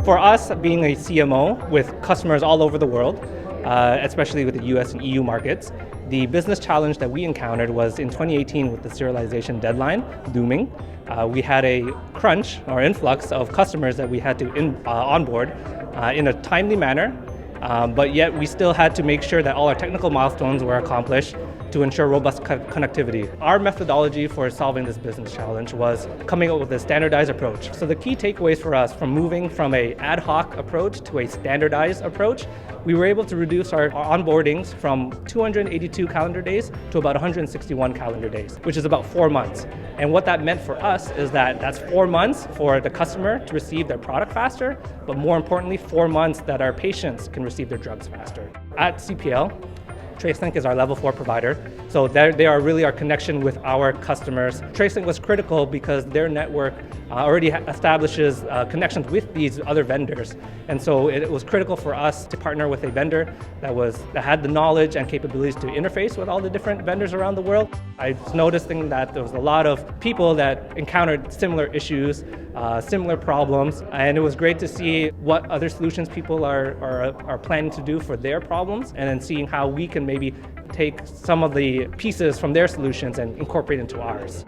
For us, being a CMO with customers all over the world, especially with the US and EU markets, the business challenge that we encountered was in 2018 with the serialization deadline looming. We had a crunch or influx of customers that we had to onboard in a timely manner, but yet we still had to make sure that all our technical milestones were accomplished to ensure robust connectivity. Our methodology for solving this business challenge was coming up with a standardized approach. So the key takeaways for us from moving from an ad hoc approach to a standardized approach, we were able to reduce our onboardings from 282 calendar days to about 161 calendar days, which is about 4 months. And what that meant for us is that that's 4 months for the customer to receive their product faster, but more importantly, 4 months that our patients can receive their drugs faster. At CPL, TraceLink is our level 4 provider, so they are really our connection with our customers. TraceLink was critical because their network already establishes connections with these other vendors, and so it was critical for us to partner with a vendor that had the knowledge and capabilities to interface with all the different vendors around the world. I was noticing that there was a lot of people that encountered similar issues, similar problems, and it was great to see what other solutions people are planning to do for their problems, and then seeing how we can maybe take some of the pieces from their solutions and incorporate into ours.